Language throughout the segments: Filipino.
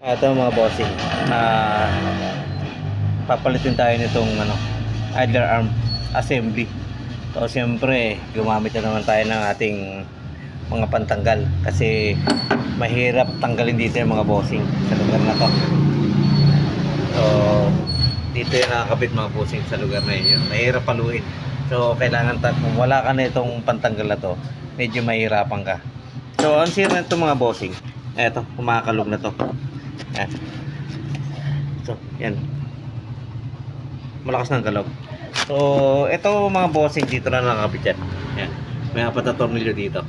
Ito mga bossing, papalitin tayo nitong idler arm assembly. So siyempre gumamit na naman tayo ng ating mga pantanggal kasi mahirap tanggalin dito yung mga bossing sa lugar na to. So dito yung nakakabit mga bossing sa lugar na yun, mahirap paluin. So kailangan kung wala ka na itong pantanggal na to, medyo mahirapan ka. So ang sira nito mga bossing, eto kumakalog na to. Yan. So, yan. Malakas ng galog. So, ito mga bossing dito na nakakabit yan. Yan. May apat na tornilyo dito.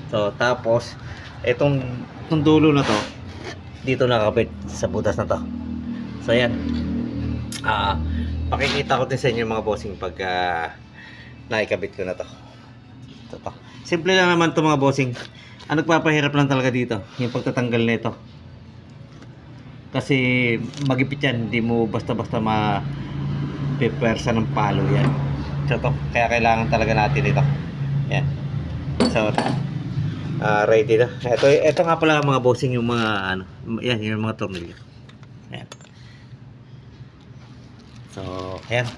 So, tapos itong dulo na to dito nakakabit sa butas na to. So, yan. Pakikita ko din sa inyo mga bossing pag naikabit ko na to. Ito to. Simple lang naman to mga bossing. Ang nagpapahirap lang talaga dito yung pagtatanggal nito. Kasi magipit yan, hindi mo basta-basta ma-pepersa ng palo yan. So to, kaya kailangan talaga natin ito. Yan. So, ready na. Ito nga pala mga bossing yung mga yan, yung mga tornilyo. Yan. So, yan.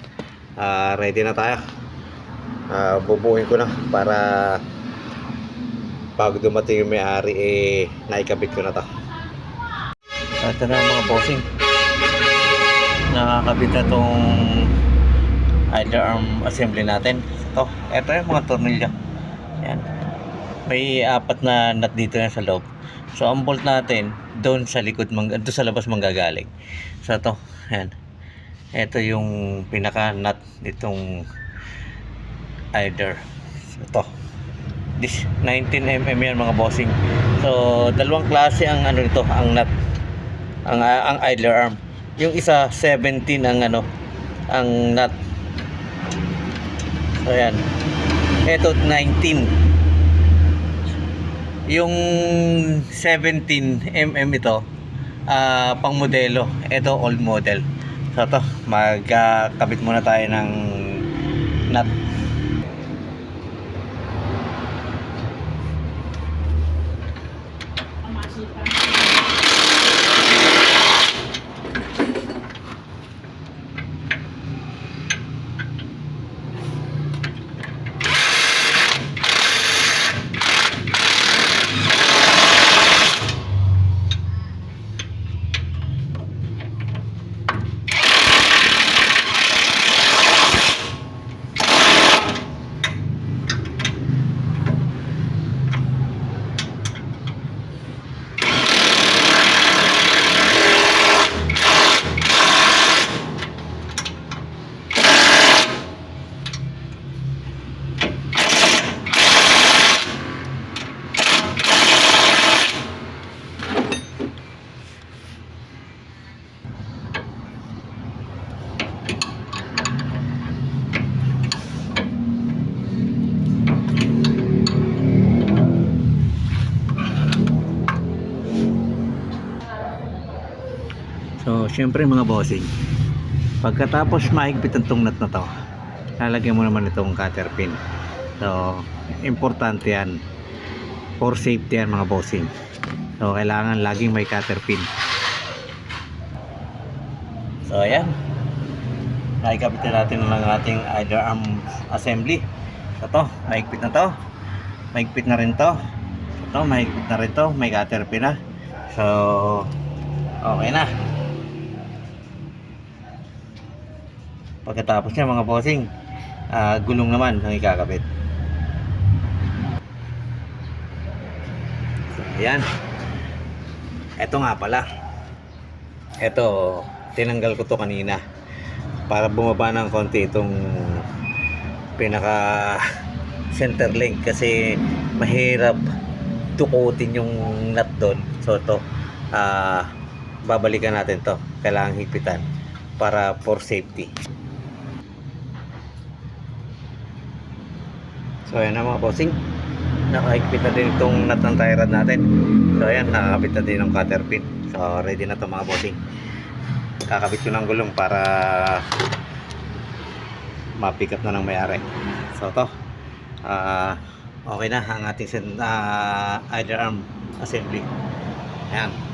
Ready na tayo. Bubuhin ko na para pag dumating yung may-ari naikabit ko na to. Ito na mga bossing, nakakabit na itong idler arm assembly natin. Ito yung mga tornilyo. Yan. May apat na nut dito na sa loob. So ang bolt natin doon sa likod, doon sa labas manggagaling. So ito, yan. Ito yung pinaka nut nitong idler. So ito, this 19mm yan mga bossing. So dalawang klase ang nito, ang nut. Ang idler arm. Yung isa 17 ang nut. So yan. Ito 19. Yung 17mm ito pang modelo. Ito old model. So ito, magkabit muna tayo ng nut. So, syempre mga bossing, pagkatapos mahigpitan tong nut na to, lalagyan mo naman itong cutter pin. So, importante yan for safety yan mga bossing. So, kailangan laging may cutter pin. So, ayan, nakikabit na natin lang ating idler arm assembly. So, to, mahigpit na to, mahigpit na rin to, ito, mahigpit na rin to, may cutter pin na. So, okay na. Pagkatapos niya mga bossing, gulong naman ang ikakabit. So, ayan. Ito nga pala. Ito, tinanggal ko to kanina para bumaba ng konti itong pinaka center link kasi mahirap tukutin yung nut doon. So ito, babalikan natin to. Kailangan higpitan para for safety. So ayan na mga bossing, nakahigpit na din itong nut ng tie rod natin. So ayan, nakakabit na din ng cutter pin. So ready na to mga bossing. Kakabit ko ng gulong para ma-pick up na ng may-ari. So to, okay na ang ating idler arm assembly. Ayan.